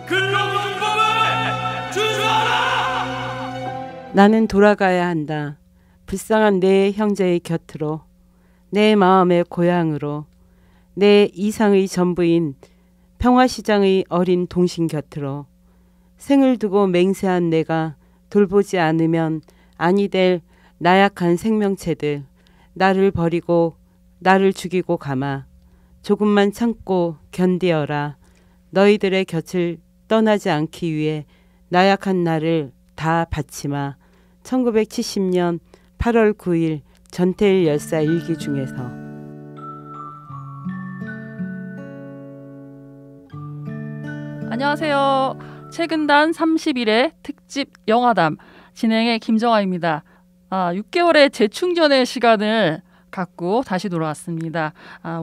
근로금법을 준수하라. 나는 돌아가야 한다. 불쌍한 내 형제의 곁으로, 내 마음의 고향으로, 내 이상의 전부인 평화시장의 어린 동신 곁으로. 생을 두고 맹세한 내가 돌보지 않으면 아니 될 나약한 생명체들, 나를 버리고 나를 죽이고 가마. 조금만 참고 견디어라. 너희들의 곁을 떠나지 않기 위해 나약한 나를 다 바치마. 1970년 8월 9일 전태일 열사 일기 중에서. 안녕하세요. 최근단 30일의 특집 영화담 진행의 김정아입니다. 6개월의 재충전의 시간을 갖고 다시 돌아왔습니다.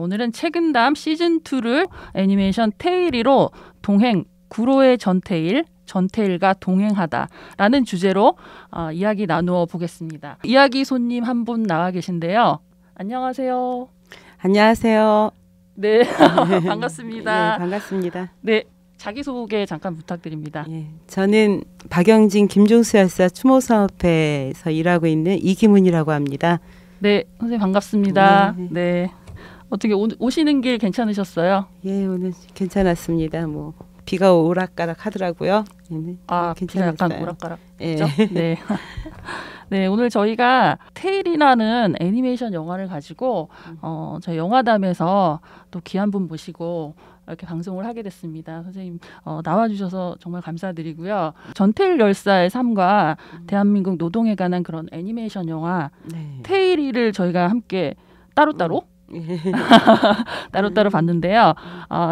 오늘은 최근담 시즌2를 애니메이션 테일이로 동행 구로의 전태일, 전태일과 동행하다라는 주제로 이야기 나누어 보겠습니다. 이야기 손님 한 분 나와 계신데요. 안녕하세요. 안녕하세요. 네, 반갑습니다. 네, 반갑습니다. 네, 자기소개 잠깐 부탁드립니다. 예, 저는 박영진 김종수 열사 추모사업회에서 일하고 있는 이기문이라고 합니다. 네, 선생님 반갑습니다. 네. 네. 어떻게 오시는 길 괜찮으셨어요? 예, 오늘 괜찮았습니다. 뭐 비가 오락가락 하더라고요. 비가 약간 오락가락. 예. 네. 네, 오늘 저희가 테일이라는 애니메이션 영화를 가지고 저희 영화담에서 또 귀한 분 모시고 이렇게 방송을 하게 됐습니다. 선생님 나와주셔서 정말 감사드리고요. 전태일 열사의 삶과 대한민국 노동에 관한 그런 애니메이션 영화 네. 테일이를 저희가 함께 따로따로 따로따로 봤는데요.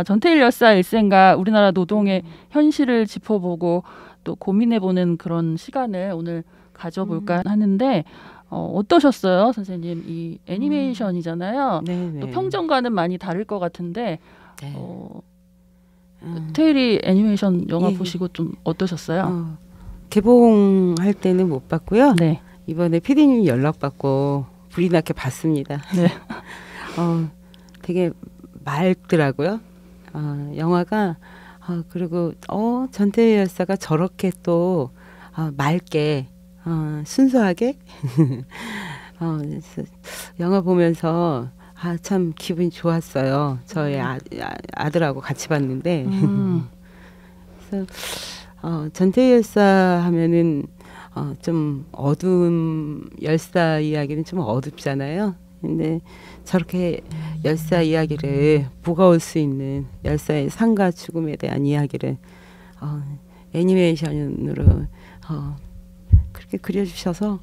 전태일 열사 일생과 우리나라 노동의 현실을 짚어보고 또 고민해보는 그런 시간을 오늘 가져볼까 하는데 어떠셨어요, 선생님? 이 애니메이션이잖아요. 네네. 또 평전과는 많이 다를 것 같은데 네. 테일이 애니메이션 영화 보시고 좀 어떠셨어요? 개봉할 때는 못 봤고요. 네. 이번에 PD님이 연락받고 불이 나게 봤습니다. 네. 되게 맑더라고요. 영화가 그리고 전태일 열사가 저렇게 또 맑게 순수하게 영화 보면서 참 기분이 좋았어요. 저희 아들하고 같이 봤는데 그래서 전태일 열사 하면은 좀 어두운 열사 이야기는 좀 어둡잖아요. 근데 저렇게 열사 이야기를 무거울 수 있는 열사의 삶과 죽음에 대한 이야기를 애니메이션으로 그렇게 그려주셔서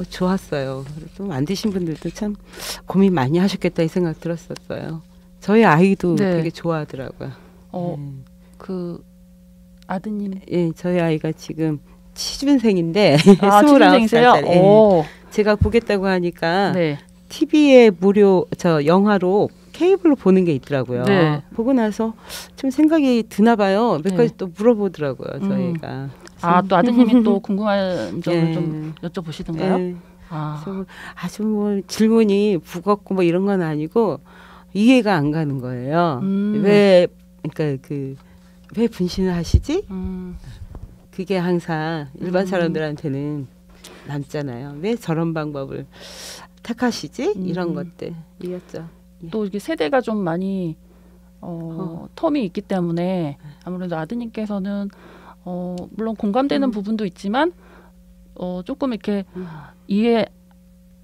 좋았어요. 또 만드신 분들도 참 고민 많이 하셨겠다 이 생각 들었었어요. 저희 아이도 네. 되게 좋아하더라고요. 그 아드님, 예, 저희 아이가 지금 취준생인데 취준생이세요? 29살짜리. 예. 제가 보겠다고 하니까 네. TV에 무료 영화로 케이블로 보는 게 있더라고요. 네. 보고 나서 좀 생각이 드나 봐요. 몇 가지 네. 또 물어보더라고요. 저희가. 또 아드님이 또 궁금한 점을 예. 좀 여쭤보시던가요? 예. 그래서 아주 뭐 질문이 무겁고 뭐 이런 건 아니고 이해가 안 가는 거예요. 왜 그러니까 왜 분신을 하시지? 그게 항상 일반 사람들한테는 남잖아요. 왜 저런 방법을 택하시지? 이런 것들이었죠. 또 이게 세대가 좀 많이 텀이 있기 때문에 아무래도 아드님께서는 물론 공감되는 부분도 있지만 조금 이렇게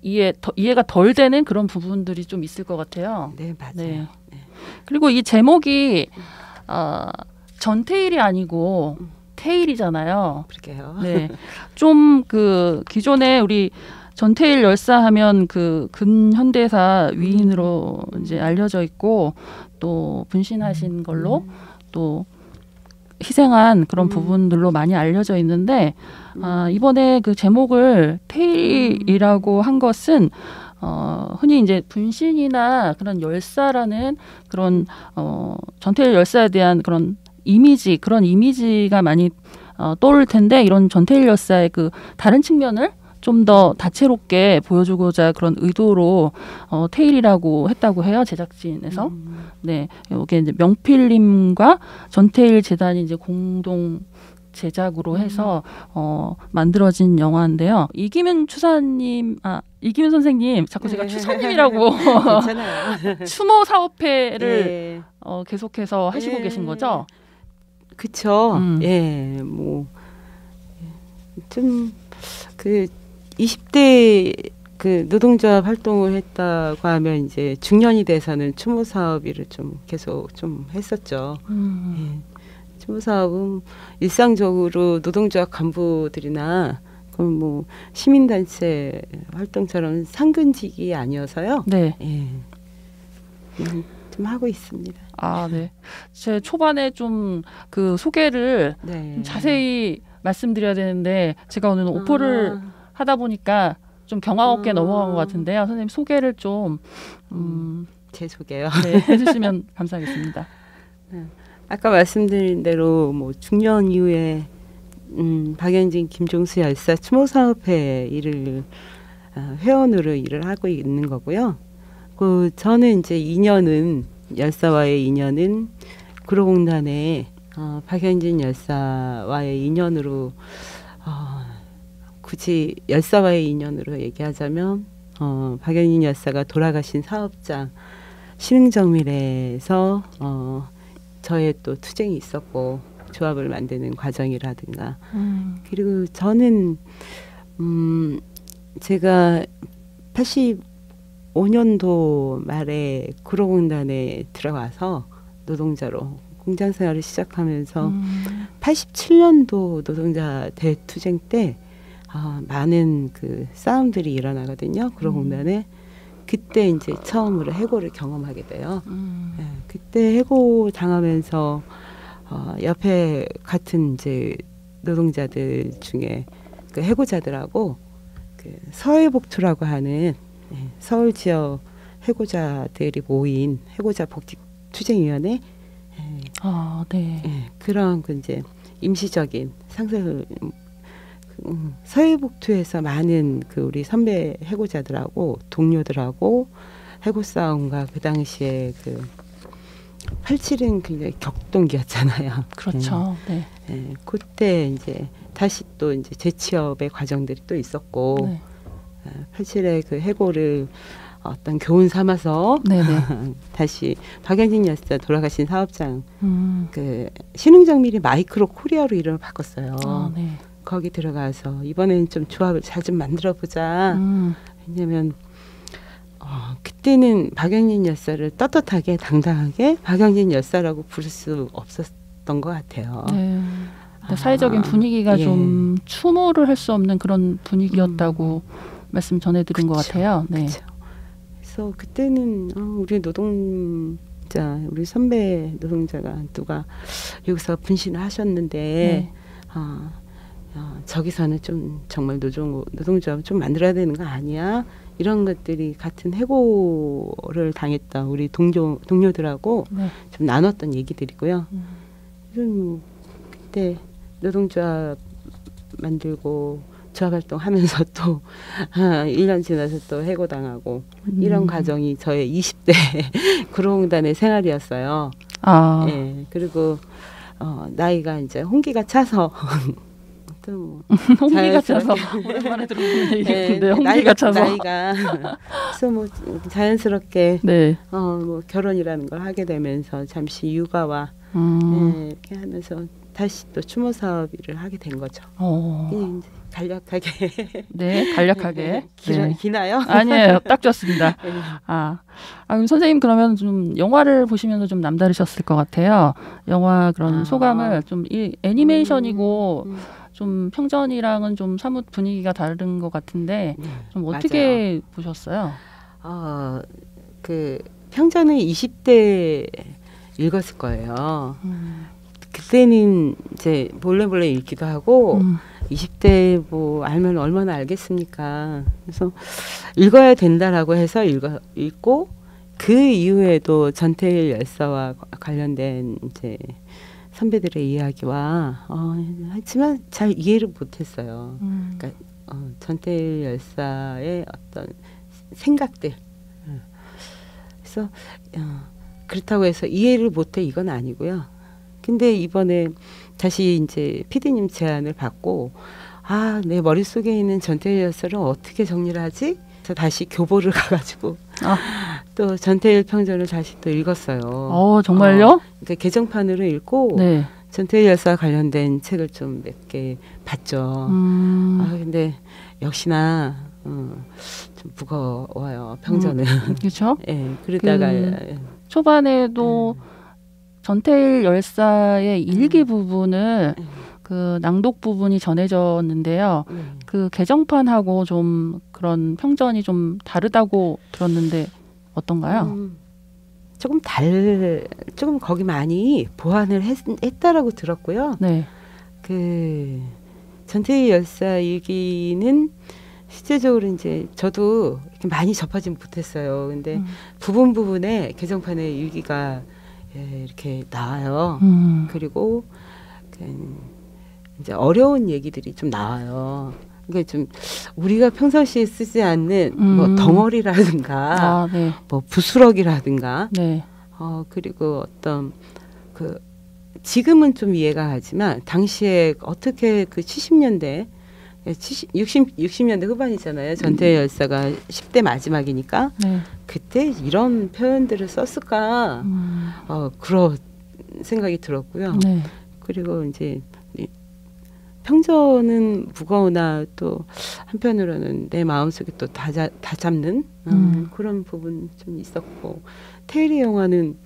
이해가 덜 되는 그런 부분들이 좀 있을 것 같아요. 네, 맞아요. 네. 네. 그리고 이 제목이 전태일이 아니고 테일이잖아요. 그러게요. 네. 좀 기존에 우리 전태일 열사하면 근현대사 위인으로 이제 알려져 있고 또 분신하신 걸로 또 희생한 그런 부분들로 많이 알려져 있는데 이번에 그 제목을 테일이라고 한 것은 흔히 이제 분신이나 그런 열사라는 그런 전태일 열사에 대한 그런 이미지가 많이 떠오를 텐데 이런 전태일 열사의 다른 측면을 좀 더 다채롭게 보여주고자 그런 의도로 테일이라고 했다고 해요, 제작진에서. 네, 이게 이제 명필님과 전태일 재단이 이제 공동 제작으로 해서 만들어진 영화인데요. 이기문 선생님, 자꾸 제가 추사님이라고 추모 사업회를 계속해서 하시고 계신 거죠? 그쵸. 예, 뭐 좀 그 20대 그 노동조합 활동을 했다고 하면 이제 중년이 돼서는 추모 사업 일을 좀 계속 좀 했었죠. 예. 추모 사업은 일상적으로 노동조합 간부들이나 그럼 뭐 시민단체 활동처럼 상근직이 아니어서요. 네. 예. 좀 하고 있습니다. 아, 네. 제 초반에 좀 그 소개를 좀 자세히 말씀드려야 되는데 제가 오늘 오퍼를 하다 보니까 좀 경황 없게 넘어간 것 같은데요. 선생님 소개를 좀 제 소개요. 네, 해주시면 감사하겠습니다. 아까 말씀드린 대로 뭐 중년 이후에 박연진 김종수 열사 추모사업회 일을 회원으로 일을 하고 있는 거고요. 그 저는 이제 열사와의 인연은 구로공단에 박연진 열사와의 인연으로 굳이 열사와의 인연으로 얘기하자면 박연진 열사가 돌아가신 사업장 신흥정밀에서 저의 또 투쟁이 있었고 조합을 만드는 과정이라든가 그리고 저는 제가 85년도 말에 구로공단에 들어가서 노동자로 공장 생활을 시작하면서 87년도 노동자 대투쟁 때 많은 그 싸움들이 일어나거든요. 구로공단에. 그때 이제 처음으로 해고를 경험하게 돼요. 네, 그때 해고 당하면서 옆에 같은 이제 노동자들 중에 그 해고자들하고 그 서해복투라고 하는 서울 지역 해고자들이 모인 해고자 복지 투쟁위원회 네. 그런 그 이제 임시적인 상설 서해복투에서 많은 그 우리 선배 해고자들하고 동료들하고 해고 싸움과 그 당시에 그 87은 굉장히 격동기였잖아요. 그렇죠. 네. 그때 이제 다시 또 이제 재취업의 과정들이 또 있었고 네. 87의 그 해고를 어떤 교훈 삼아서 다시 박연진 열사 돌아가신 사업장 그 신흥정밀이 마이크로 코리아로 이름을 바꿨어요. 네. 거기 들어가서 이번에는 좀 조합을 잘 좀 만들어 보자. 왜냐면 그때는 박연진 열사를 떳떳하게 당당하게 박연진 열사라고 부를 수 없었던 것 같아요. 네. 사회적인 분위기가 좀 추모를 할 수 없는 그런 분위기였다고 말씀 전해드린 것 같아요. 네. 그쵸. 그래서 그때는 우리 노동자, 우리 선배 노동자가 누가 여기서 분신을 하셨는데 저기서는 좀 정말 노동조합 좀 만들어야 되는 거 아니야? 이런 것들이 같은 해고를 당했던 우리 동료들하고 좀 나눴던 얘기들이고요. 뭐 그때 노동조합 만들고 조합활동하면서 또 1년 지나서 또 해고당하고 이런 과정이 저의 20대 구로공단의 생활이었어요. 예, 그리고 나이가 이제 홍기가 차서 또 뭐 홍기가 차서 오랜만에 들어보는 얘기인데 홍기가 차서 나이가 그래서 뭐 자연스럽게 뭐 결혼이라는 걸 하게 되면서 잠시 육아와 이렇게 하면서 다시 또 추모 사업 일을 하게 된 거죠. 이제 간략하게. 네, 간략하게. 기나요? 아니에요, 딱 좋습니다. 그럼 선생님 그러면 좀 영화를 보시면서 좀 남다르셨을 것 같아요. 영화 그런 소감을 좀 애니메이션이고 좀 평전이랑은 좀 사뭇 분위기가 다른 것 같은데 좀 어떻게 보셨어요? 그 평전은 20대 읽었을 거예요. 그때는 이제 몰래 읽기도 하고 20대 뭐 알면 얼마나 알겠습니까. 그래서 읽어야 된다라고 해서 읽고 그 이후에도 전태일 열사와 관련된 이제 선배들의 이야기와 하지만 잘 이해를 못했어요. 그러니까 전태일 열사의 어떤 생각들. 그래서 그렇다고 해서 이해를 못해 이건 아니고요. 근데 이번에 다시 이제 PD님 제안을 받고 내 머릿속에 있는 전태일 열사를 어떻게 정리를 하지? 그래서 다시 교보를 가가지고 또 전태일 평전을 다시 또 읽었어요. 정말요? 그러니까 개정판으로 읽고 네. 전태일 열사 관련된 책을 좀 몇 개 봤죠. 근데 역시나 좀 무거워요. 평전은. 그렇죠. 예, 그러다가 초반에도 전태일 열사의 일기 부분을 그 낭독 부분이 전해졌는데요. 그 개정판하고 좀 그런 평전이 좀 다르다고 들었는데 어떤가요? 조금 거기 많이 보완을 했다라고 들었고요. 네. 그 전태일 열사 일기는 실제적으로 이제 저도 이렇게 많이 접하지 못했어요. 근데 부분에 개정판에 일기가 이렇게 나와요. 그리고 이제 어려운 얘기들이 좀 나와요. 그러니까 좀 우리가 평상시에 쓰지 않는 뭐 덩어리라든가 네. 뭐 부스러기라든가 네. 그리고 어떤 그 지금은 좀 이해가 가지만 당시에 어떻게 그 70년대 60년대 후반이잖아요. 전태일 열사가 10대 마지막이니까 네. 그때 이런 표현들을 썼을까 그런 생각이 들었고요. 네. 그리고 이제 평전은 무거우나 또 한편으로는 내 마음속에 또 다 잡는 그런 부분 좀 있었고 테일의 영화는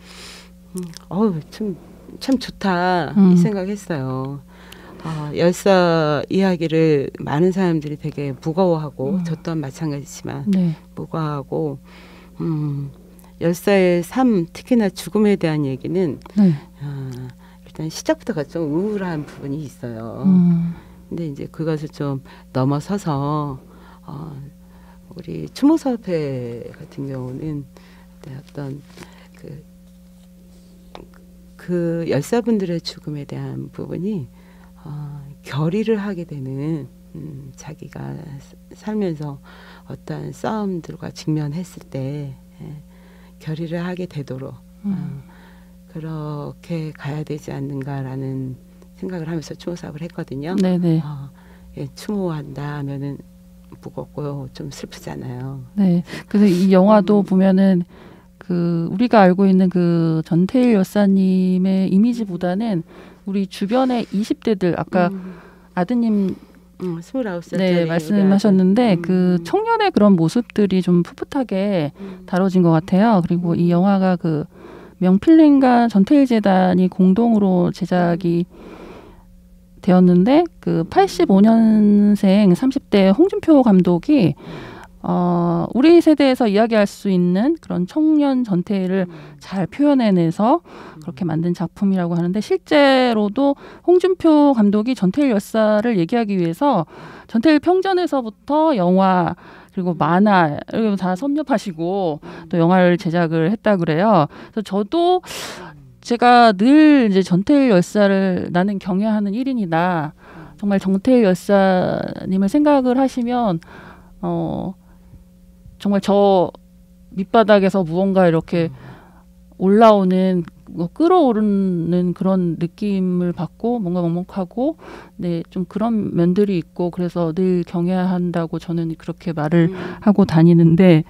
참 좋다 이 생각했어요. 열사 이야기를 많은 사람들이 되게 무거워하고 저 또한 마찬가지지만 네. 무거워하고 열사의 삶 특히나 죽음에 대한 얘기는 네. 일단 시작부터가 좀 우울한 부분이 있어요. 근데 이제 그것을 좀 넘어서서 우리 추모사업회 같은 경우는 어떤 그 열사분들의 죽음에 대한 부분이 결의를 하게 되는 자기가 살면서 어떤 싸움들과 직면했을 때 결의를 하게 되도록 그렇게 가야 되지 않는가라는 생각을 하면서 추모 사업을 했거든요. 네네. 추모한다 하면은 무겁고 좀 슬프잖아요. 네. 그래서 이 영화도 보면은 그 우리가 알고 있는 그 전태일 열사님의 이미지보다는 우리 주변의 20대들 아까 아드님 29살 네, 말씀하셨는데 그 청년의 그런 모습들이 좀 풋풋하게 다뤄진 것 같아요. 그리고 이 영화가 그 명필린과 전태일 재단이 공동으로 제작이 되었는데 그 85년생 30대 홍준표 감독이 우리 세대에서 이야기할 수 있는 그런 청년 전태일을 잘 표현해내서 그렇게 만든 작품이라고 하는데 실제로도 홍준표 감독이 전태일 열사를 얘기하기 위해서 전태일 평전에서부터 영화 그리고 만화 이런 거 다 섭렵하시고 또 영화를 제작을 했다 그래요. 그래서 저도 제가 늘 이제 전태일 열사를 나는 경애하는 1인이다. 정말 전태일 열사님을 생각을 하시면 정말 저 밑바닥에서 무언가 이렇게 올라오는 끌어오르는 그런 느낌을 받고 뭔가 먹먹하고 네, 좀 그런 면들이 있고 그래서 늘 경외한다고 저는 그렇게 말을 하고 다니는데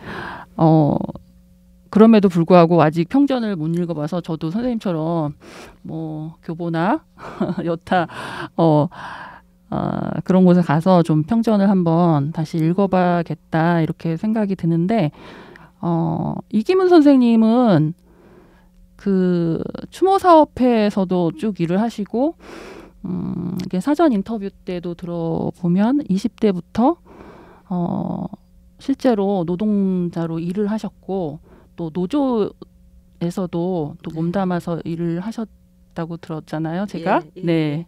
그럼에도 불구하고 아직 평전을 못 읽어봐서 저도 선생님처럼 뭐 교보나 여타 그런 곳에 가서 좀 평전을 한번 다시 읽어봐야겠다 이렇게 생각이 드는데 이기문 선생님은 그 추모사업회에서도 쭉 일을 하시고 이게 사전 인터뷰 때도 들어보면 20대부터 실제로 노동자로 일을 하셨고 또 노조에서도 또 몸담아서 일을 하셨다고 들었잖아요, 제가. 예. 네.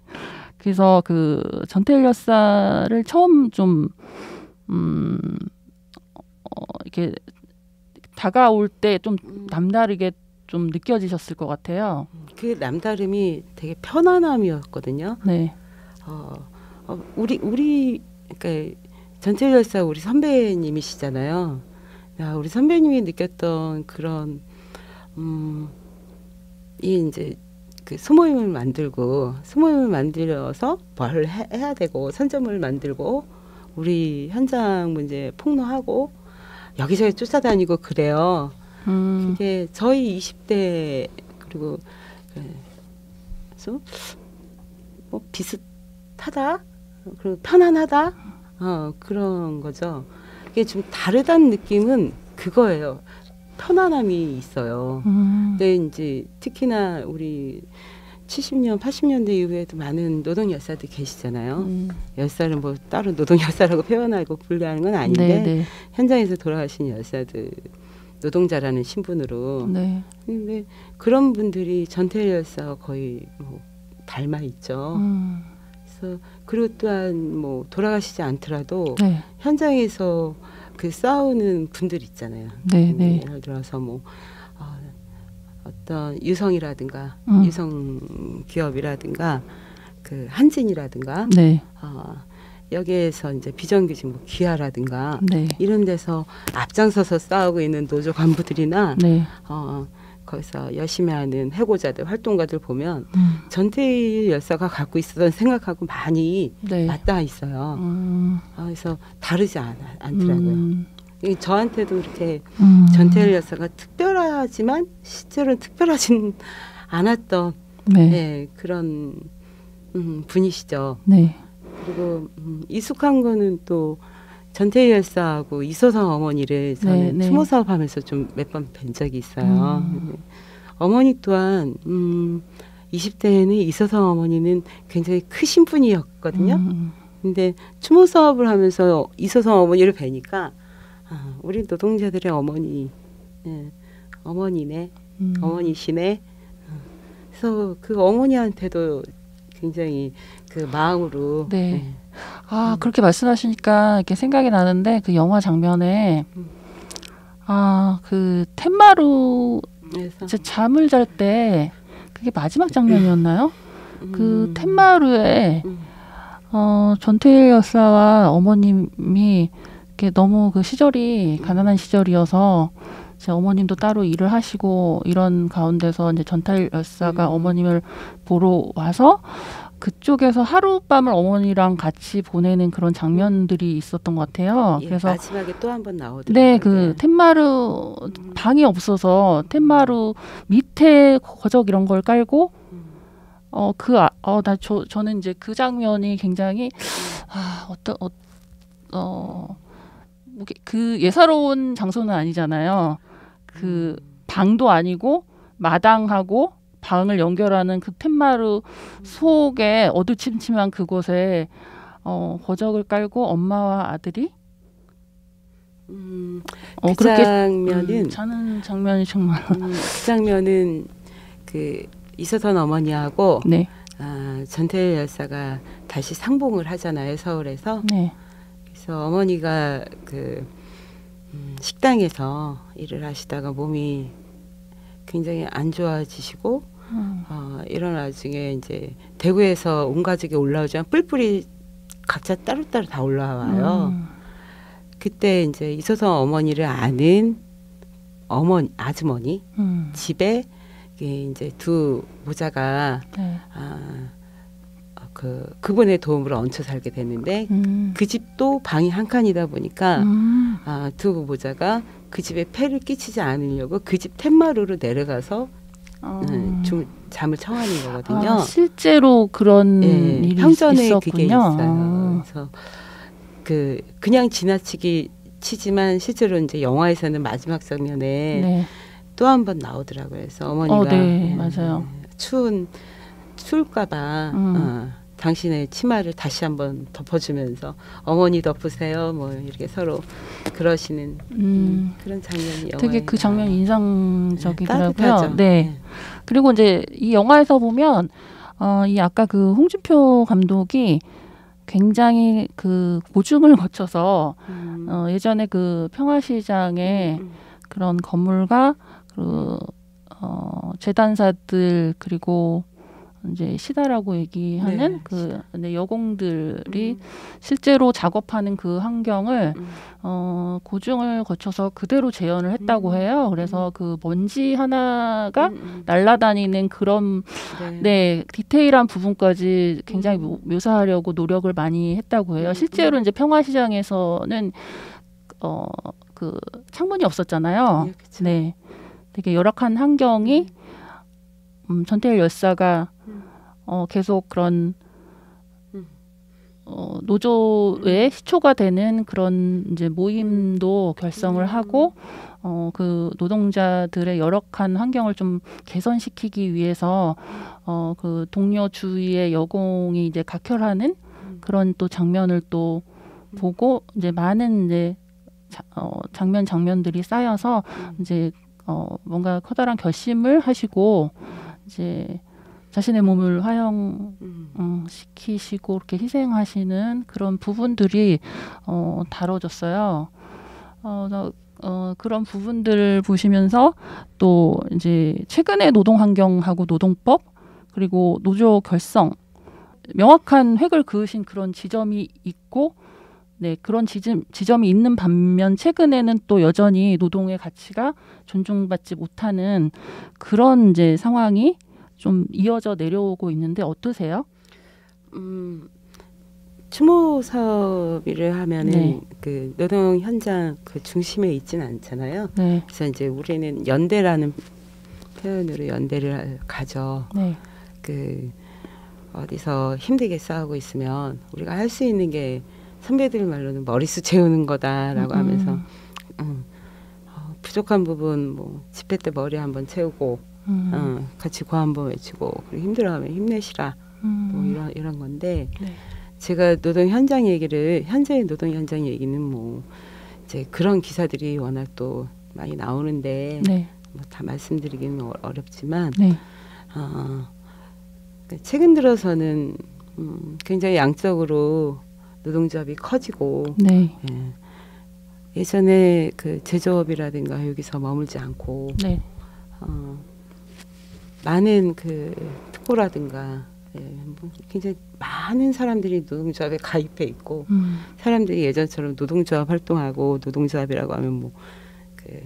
그래서 그 전태일 열사를 처음 좀 이렇게 다가올 때 좀 남다르게 좀 느껴지셨을 것 같아요. 그 남다름이 되게 편안함이었거든요. 네. 우리 그러니까 전태일 열사 우리 선배님이시잖아요. 우리 선배님이 느꼈던 그런 이 이제 그 소모임을 만들어서 뭘 해야 되고 선점을 만들고 우리 현장 문제 폭로하고 여기저기 쫓아다니고 그래요. 그게 저희 20대 그리고 뭐 비슷하다 그리고 편안하다 그런 거죠. 이게 좀 다르다는 느낌은 그거예요. 편안함이 있어요. 근데 이제 특히나 우리 70년, 80년대 이후에도 많은 노동 열사들 계시잖아요. 열사를 뭐 따로 노동 열사라고 표현하고 분류하는 건 아닌데 네. 현장에서 돌아가신 열사들 노동자라는 신분으로. 네. 근데 그런 분들이 전태일 열사와 거의 뭐 닮아 있죠. 그래서 그리고 또한 뭐 돌아가시지 않더라도 네. 현장에서 그 싸우는 분들 있잖아요. 네, 네. 예를 들어서 뭐 어떤 유성이라든가 유성 기업이라든가 그 한진이라든가 네. 여기에서 이제 비정규직 뭐 기아라든가 네. 이런 데서 앞장서서 싸우고 있는 노조 간부들이나 네. 거기서 열심히 하는 해고자들 활동가들 보면 전태일 열사가 갖고 있었던 생각하고 많이 네. 맞닿아 있어요. 그래서 다르지 않더라고요. 저한테도 이렇게 전태일 열사가 특별하지만 실제로는 특별하진 않았던 네. 네, 그런 분이시죠. 네. 그리고 익숙한 거는 또 전태일 열사하고 이소성 어머니를 저는 네. 추모 사업하면서 좀 몇 번 뵌 적이 있어요. 어머니 또한 20대에는 이소성 어머니는 굉장히 크신 분이었거든요. 근데 추모 사업을 하면서 이소성 어머니를 뵈니까 우리 노동자들의 어머니, 어머니네, 어머니시네. 그래서 그 어머니한테도 굉장히 그 마음으로. 네. 그렇게 말씀하시니까 이렇게 생각이 나는데 그 영화 장면에 그 텐마루 이제 잠을 잘 때 그게 마지막 장면이었나요? 그 텐마루에 전태일 열사와 어머님이 이렇게 너무 그 시절이 가난한 시절이어서 제 어머님도 따로 일을 하시고 이런 가운데서 이제 전태일 열사가 어머님을 보러 와서 그쪽에서 하룻밤을 어머니랑 같이 보내는 그런 장면들이 있었던 것 같아요. 예, 그래서 마지막에 또 한 번 나오더라고요. 네, 그 텐마루 방이 없어서 텐마루 밑에 거적 이런 걸 깔고 저는 이제 그 장면이 굉장히 그 예사로운 장소는 아니잖아요. 그 방도 아니고 마당하고 방을 연결하는 그 텐마루 속에 어두침침한 그곳에 거적을 깔고 엄마와 아들이 그 그렇게 장면은 자는 장면이 정말 그 장면은 그 이서선 어머니하고 네. 전태일 열사가 다시 상봉을 하잖아요, 서울에서. 네. 그래서 어머니가 그 식당에서 일을 하시다가 몸이 굉장히 안 좋아지시고 이런 와중에 이제 대구에서 온 가족이 올라오지만 뿔뿔이 각자 따로따로 다 올라와요. 그때 이제 이소성 어머니를 아는 아주머니 집에 이제 두 모자가 네. 그분의 도움으로 얹혀 살게 됐는데 그 집도 방이 한 칸이다 보니까 두 모자가 그 집에 폐를 끼치지 않으려고 그 집 텐마루로 내려가서 잠을 청하는 거거든요. 실제로 그런 일이 형전에 있었군요. 그게 있어요. 그래서 그냥 지나치지만 실제로 이제 영화에서는 마지막 장면에 네. 또 한 번 나오더라고요. 그래서 어머니가 네, 맞아요. 추울까봐 당신의 치마를 다시 한번 덮어주면서 어머니 덮으세요. 뭐 이렇게 서로 그러시는 그런 장면이 영화에 되게 그 장면이 인상적이더라고요. 따뜻하죠. 네. 그리고 이제 이 영화에서 보면 이 아까 그 홍준표 감독이 굉장히 그 고증을 거쳐서 예전에 그 평화시장에 그런 건물과 그 재단사들 그리고 이제 시다라고 얘기하는 그 여공들이 실제로 작업하는 그 환경을 고증을 거쳐서 그대로 재현을 했다고 해요. 그래서 그 먼지 하나가 날아다니는 그런 디테일한 부분까지 굉장히 묘사하려고 노력을 많이 했다고 해요. 실제로 이제 평화시장에서는 그 창문이 없었잖아요. 네, 되게 열악한 환경이 전태일 열사가 계속 그런 노조의 시초가 되는 그런 이제 모임도 결성을 하고 그 노동자들의 열악한 환경을 좀 개선시키기 위해서 그 동료 주위의 여공이 이제 각혈하는 그런 또 장면을 또 보고 이제 많은 이제 장면들이 쌓여서 이제 뭔가 커다란 결심을 하시고 이제 자신의 몸을 시키시고 이렇게 희생하시는 그런 부분들이 다뤄졌어요. 그런 부분들을 보시면서 또 이제 최근의 노동 환경하고 노동법 그리고 노조 결성 명확한 획을 그으신 그런 지점이 있고 그런 지점이 있는 반면 최근에는 또 여전히 노동의 가치가 존중받지 못하는 그런 이제 상황이 좀 이어져 내려오고 있는데 어떠세요? 추모 사업 일을 하면은 그 노동 현장 그 중심에 있지는 않잖아요. 그래서 이제 우리는 연대라는 표현으로 연대를 가져. 그 어디서 힘들게 싸우고 있으면 우리가 할 수 있는 게 선배들 말로는 머리수 채우는 거다라고 하면서 부족한 부분 뭐 집회 때 머리 한번 채우고 같이 구 한번 외치고 그리고 힘들어하면 힘내시라 뭐 이런 건데 제가 노동 현장 얘기를 현재의 노동 현장 얘기는 뭐 이제 그런 기사들이 워낙 또 많이 나오는데 뭐 다 말씀드리기는 어렵지만 최근 들어서는 굉장히 양적으로 노동조합이 커지고 예전에 그 제조업이라든가 여기서 머물지 않고 많은 그 특보라든가 굉장히 많은 사람들이 노동조합에 가입해 있고 사람들이 예전처럼 노동조합 활동하고 노동조합이라고 하면 뭐 그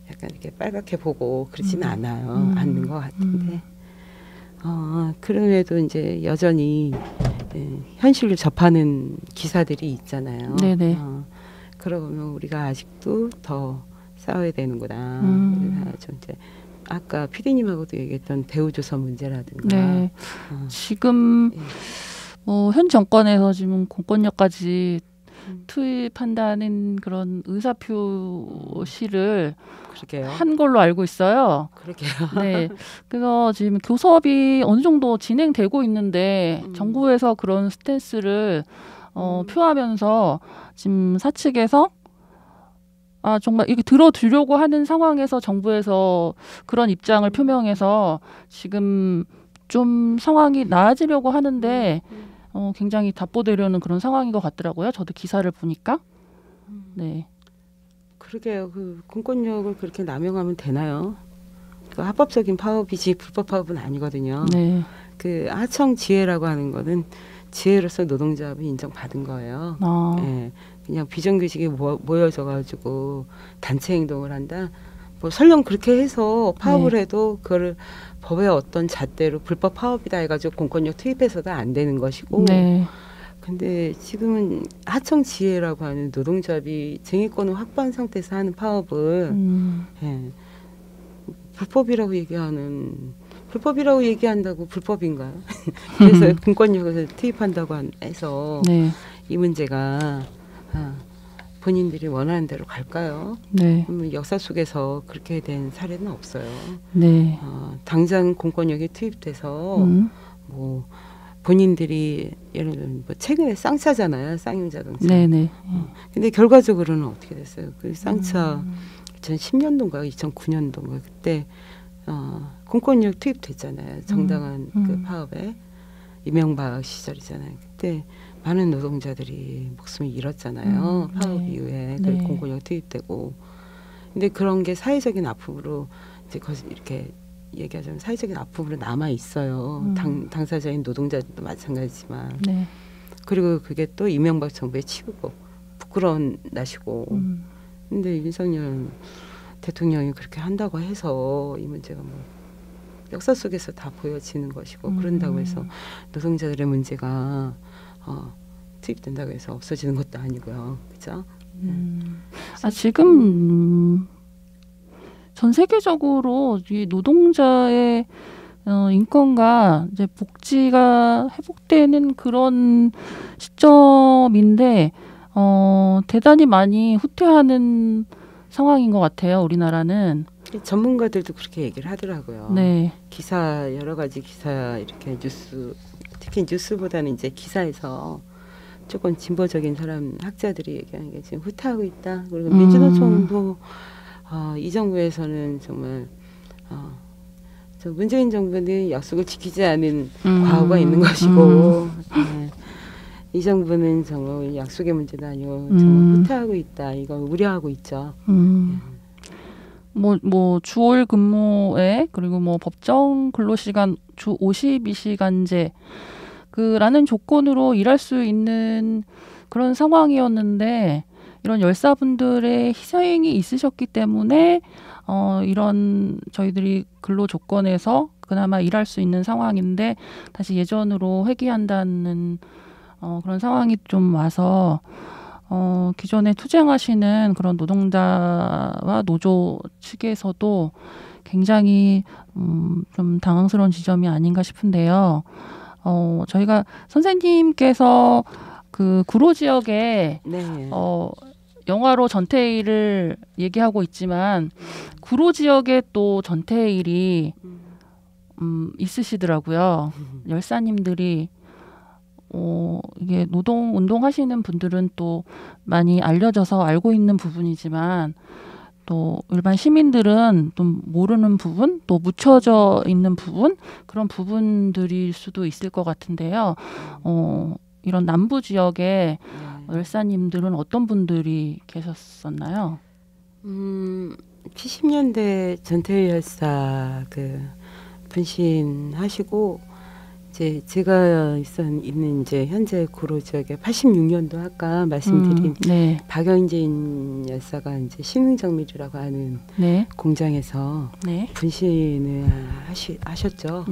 약간 이렇게 빨갛게 보고 그러지는 않아요. 않는 것 같은데 그럼에도 이제 여전히 현실로 접하는 기사들이 있잖아요. 그러고 보면 우리가 아직도 더 싸워야 되는구나. 좀 이제 아까 PD님하고도 얘기했던 대우조선 문제라든가 지금 현 정권에서 지금 공권력까지 투입한다는 그런 의사표시를 한 걸로 알고 있어요. 그래서 지금 교섭이 어느 정도 진행되고 있는데 정부에서 그런 스탠스를 표하면서 지금 사측에서 정말 이렇게 들어주려고 하는 상황에서 정부에서 그런 입장을 표명해서 지금 좀 상황이 나아지려고 하는데 굉장히 답보되려는 그런 상황인 것 같더라고요. 저도 기사를 보니까. 그러게요. 그 공권력을 그렇게 남용하면 되나요? 그 합법적인 파업이지 불법 파업은 아니거든요. 그 하청 지회라고 하는 거는 지회로서 노동조합이 인정받은 거예요. 그냥 비정규직이 모여져가지고 단체 행동을 한다. 뭐 설령 그렇게 해서 파업을 해도 그거를 법의 어떤 잣대로 불법 파업이다 해가지고 공권력 투입해서도 안 되는 것이고. 근데 지금은 하청 지회라고 하는 노동조합이 쟁의권을 확보한 상태에서 하는 파업을 불법이라고 얘기한다고 불법인가요? 그래서 공권력을 투입한다고 해서 이 문제가 본인들이 원하는 대로 갈까요? 역사 속에서 그렇게 된 사례는 없어요. 당장 공권력이 투입돼서 뭐 본인들이 예를 들면 뭐 최근에 쌍차잖아요. 쌍용자동차. 근데 결과적으로는 어떻게 됐어요? 그 쌍차 2010년도인가 2009년도인가 그때 공권력 투입됐잖아요. 정당한 그 파업에 이명박 시절이잖아요. 그때 많은 노동자들이 목숨을 잃었잖아요. 파업 이후에 그 공권력 투입되고. 근데 그런 게 사회적인 아픔으로 이제 이렇게 얘기하자면 사회적인 아픔으로 남아 있어요. 당사자인 노동자들도 마찬가지지만. 네. 그리고 그게 또 이명박 정부의 치우고 부끄러운 나시고. 근데 윤석열 대통령이 그렇게 한다고 해서 이 문제가 뭐 역사 속에서 다 보여지는 것이고 그런다고 해서 노동자들의 문제가 투입된다고 해서 없어지는 것도 아니고요. 그렇죠? 지금 전 세계적으로 이 노동자의 인권과 이제 복지가 회복되는 그런 시점인데 대단히 많이 후퇴하는 상황인 것 같아요. 우리나라는. 전문가들도 그렇게 얘기를 하더라고요. 네. 기사 여러 가지 기사 이렇게 뉴스 특히 뉴스보다는 이제 기사에서 조금 진보적인 사람 학자들이 얘기하는 게 지금 후퇴하고 있다. 그리고 민주노총도 이 정부에서는 정말 저 문재인 정부는 약속을 지키지 않은 과오가 있는 것이고 네. 이 정부는 정말 약속의 문제도 아니고 정말 후퇴하고 있다. 이걸 우려하고 있죠. 뭐 주월 근무에 그리고 뭐 법정 근로시간 주 52시간제 라는 조건으로 일할 수 있는 그런 상황이었는데 이런 열사분들의 희생이 있으셨기 때문에 이런 저희들이 근로 조건에서 그나마 일할 수 있는 상황인데 다시 예전으로 회귀한다는 그런 상황이 좀 와서 기존에 투쟁하시는 그런 노동자와 노조 측에서도 굉장히 좀 당황스러운 지점이 아닌가 싶은데요. 저희가 선생님께서 그 구로 지역에 네. 영화로 전태일을 얘기하고 있지만 구로 지역에 또 전태일이 있으시더라고요. 열사님들이 이게 노동 운동하시는 분들은 또 많이 알려져서 알고 있는 부분이지만 또 일반 시민들은 좀 모르는 부분, 또 묻혀져 있는 부분 그런 부분들일 수도 있을 것 같은데요. 이런 남부 지역에 열사님들은 어떤 분들이 계셨었나요? 70년대 전태일 열사 그 분신하시고 이제 제가 있는 이제 현재 구로 지역에 86년도 아까 말씀드린 네. 박영진 열사가 이제 신흥정밀이라고 하는 네. 공장에서 네. 분신을 하셨죠.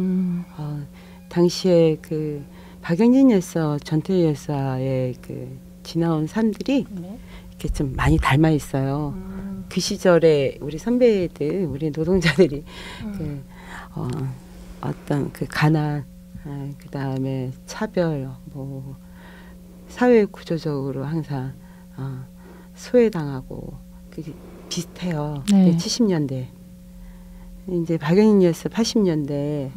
당시에 그 박영진 열사, 전태일 열사의 그 지나온 삶들이 네. 이렇게 좀 많이 닮아 있어요. 그 시절에 우리 선배들, 우리 노동자들이 그 어떤 그 가난 그 다음에 차별, 뭐 사회 구조적으로 항상 소외당하고 그게 비슷해요. 네. 70년대 이제 박영진 열사 80년대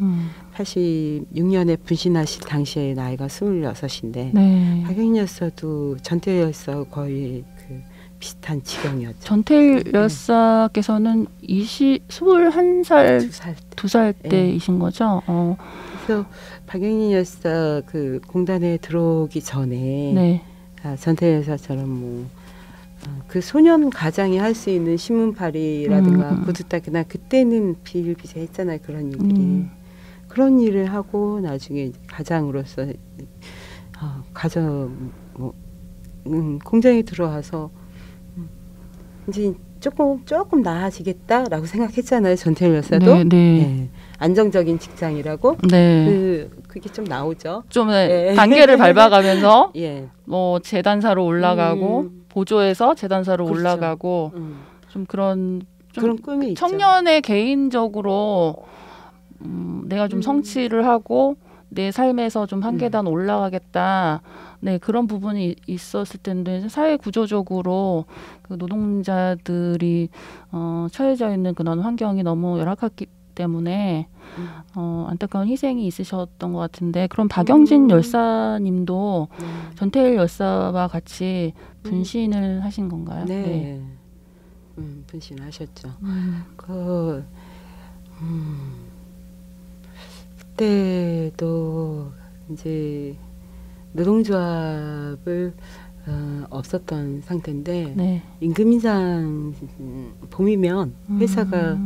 86년에 분신하실 당시에 나이가 26인데 네. 박영진 열사도 전태일 열사 거의 그 비슷한 지경이었죠. 전태일 열사께서는 21살, 2살 때이신 거죠? 그래서 박영진 열사 그 공단에 들어오기 전에 네. 전태일 열사처럼 뭐 그 소년 가장이 할 수 있는 신문팔이라든가 구두닦이나 그때는 비일비재했잖아요. 그런 일들이. 그런 일을 하고 나중에 가장으로서 가정 뭐 공장에 들어와서 이제 조금 나아지겠다라고 생각했잖아요. 전태일 열사도. 네, 네. 네. 안정적인 직장이라고. 네. 그게 좀 나오죠. 좀 단계를 밟아가면서 예. 뭐 재단사로 올라가고 보조에서 재단사로 그렇죠. 올라가고 좀 그런 꿈이 청년의 있죠. 개인적으로 내가 좀 성취를 하고 내 삶에서 좀 한 계단 올라가겠다. 네, 그런 부분이 있었을 텐데 사회 구조적으로 그 노동자들이 처해져 있는 그런 환경이 너무 열악했기 때문에 안타까운 희생이 있으셨던 것 같은데 그럼 박영진 열사님도 전태일 열사와 같이 분신을 하신 건가요? 네, 네. 분신하셨죠. 그때도 이제 노동조합을 없었던 상태인데 네. 임금 인상 봄이면 회사가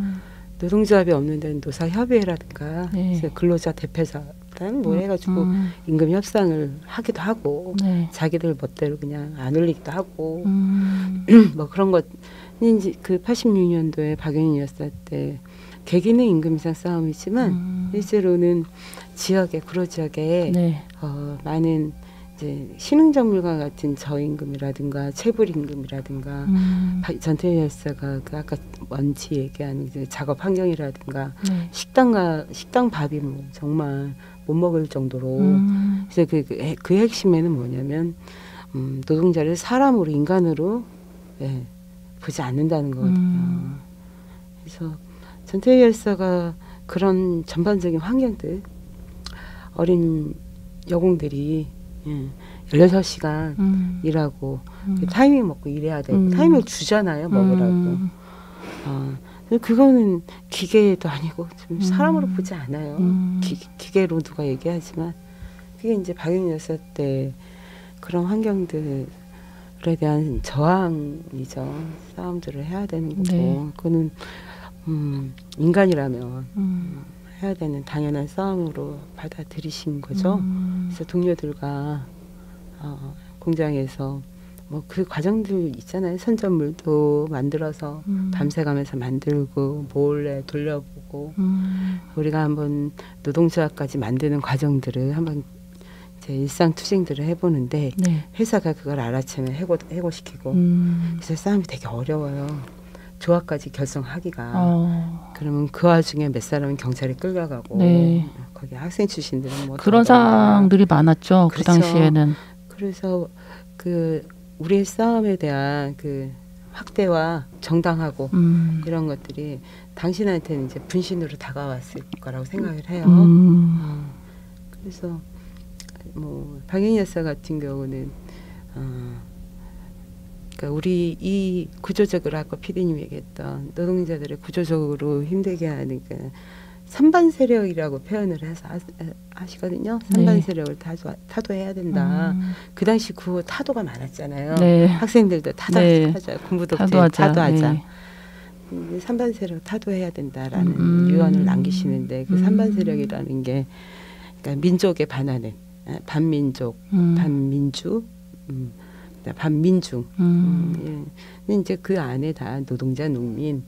노동조합이 없는 데는 노사협의회라든가 네. 근로자 대표자단 뭐 해가지고 임금 협상을 하기도 하고 네. 자기들 멋대로 그냥 안 올리기도 하고 뭐 그런 것. 이제 그 86년도에 박영희였을 때 계기는 임금 인상 싸움이지만 실제로는 지역에 구로 지역에 네. 많은 이제 신흥정물과 같은 저임금이라든가 체불임금이라든가 전태일 열사가 그 아까 먼지 얘기하는 그 작업 환경이라든가 네. 식당 밥이 뭐 정말 못 먹을 정도로 그래서 그 핵심에는 뭐냐면 노동자를 사람으로 인간으로 보지 않는다는 거거든요. 그래서 전태일 열사가 그런 전반적인 환경들 어린 여공들이 16시간 일하고 타이밍 먹고 일해야 되고 타이밍을 주잖아요. 먹으라고. 그거는 기계도 아니고 좀 사람으로 보지 않아요. 기계로 누가 얘기하지만 그게 이제 박영희 여사 때 그런 환경들에 대한 저항이죠. 싸움들을 해야 되는 거고 네. 그거는 인간이라면 해야 되는 당연한 싸움으로 받아들이신 거죠. 그래서 동료들과 공장에서 뭐 그 과정들 있잖아요. 선전물도 만들어서 밤새가면서 만들고 몰래 돌려보고 우리가 한번 노동조합까지 만드는 과정들을 한번 제 일상 투쟁들을 해보는데 네. 회사가 그걸 알아채면 해고시키고 그래서 싸움이 되게 어려워요. 조합까지 결성하기가 그러면 그 와중에 몇 사람은 경찰에 끌려가고 네. 거기 학생 출신들은 뭐 그런 상황들이 많았죠. 그렇죠. 그 당시에는. 그래서 그 우리의 싸움에 대한 그 확대와 정당하고 이런 것들이 당신한테는 이제 분신으로 다가왔을 거라고 생각을 해요. 그래서 뭐 박영희 여사 같은 경우는 그러니까 우리 이 구조적으로 아까 PD님 얘기했던 노동자들의 구조적으로 힘들게 하는 그 선반 세력이라고 표현을 해서 하시거든요. 선반 네. 세력을 타도해야 된다. 그 당시 그 타도가 많았잖아요. 네. 학생들도 타도하자, 공부도 타도하자. 네. 선반 세력 타도해야 된다라는 유언을 남기시는데 그 선반 세력이라는 게 그러니까 민족에 반하는 반민족, 반민주, 반민중. 이제 그 안에 다 노동자, 농민,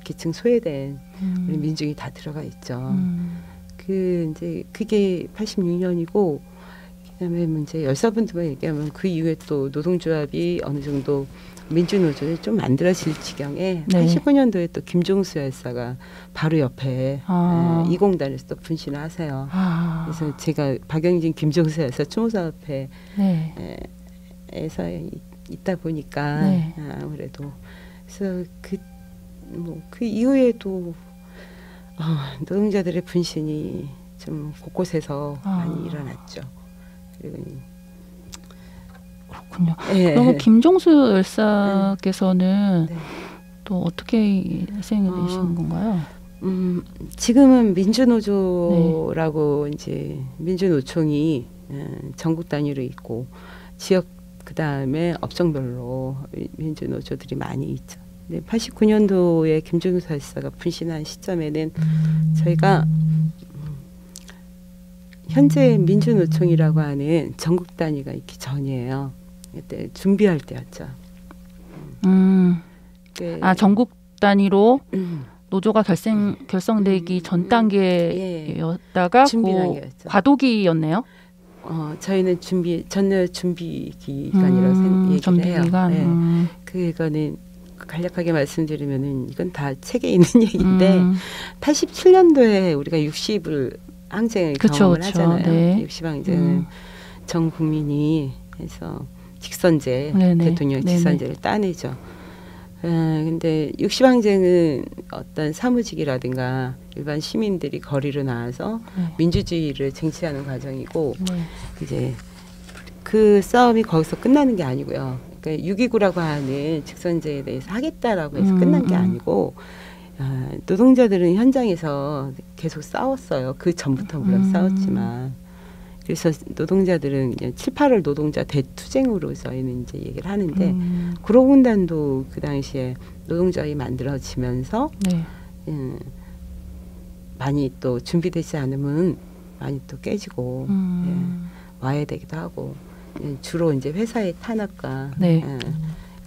기층 소외된 우리 민중이 다 들어가 있죠. 그 이제 그게 86년이고 그다음에 이제 열사분들만 얘기하면 그 이후에 또 노동조합이 어느 정도 민주노조에 좀 만들어질 지경에 네. 89년도에 또 김종수 열사가 바로 옆에 이 공단에서 또 분신을 하세요. 그래서 제가 박영진 김종수 열사 추모사업회 에서 있다 보니까 네. 아무래도 그래서 그 이후에도 노동자들의 분신이 좀 곳곳에서 많이 일어났죠. 그리고 그렇군요. 그러면 김종수 열사께서는 또 어떻게 생각이 되신 건가요? 지금은 민주노조라고 이제 민주노총이 전국 단위로 있고 지역 그 다음에 업종별로 민주노조들이 많이 있죠. 89년도에 김종수 열사가 분신한 시점에는 저희가 현재 민주노총이라고 하는 전국 단위가 있기 전이에요. 그때 준비할 때였죠. 전국 단위로 노조가 결성되기 전 단계였다가 과도기였네요. 저희는 전혀 준비 기간이라고 얘기를 해요. 네. 그거는 간략하게 말씀드리면은 이건 다 책에 있는 얘기인데 87년도에 우리가 60을 항쟁을 경험을 하잖아요. 네. 60항쟁은 전 국민이 해서 직선제 네네. 대통령 직선제를 따내죠. 근데 60항쟁은 어떤 사무직이라든가 일반 시민들이 거리로 나와서 민주주의를 쟁취하는 과정이고 이제 그 싸움이 거기서 끝나는 게 아니고요. 그러니까 6.29라고 하는 직선제에 대해서 하겠다라고 해서 끝난 게 아니고 노동자들은 현장에서 계속 싸웠어요. 그 전부터 물론 싸웠지만 그래서 노동자들은 7, 8월 노동자 대투쟁으로 저희는 이제 얘기를 하는데 구로공단도 그 당시에 노동조합이 만들어지면서 많이 또 준비되지 않으면 많이 또 깨지고 와야 되기도 하고 주로 이제 회사의 탄압과 네.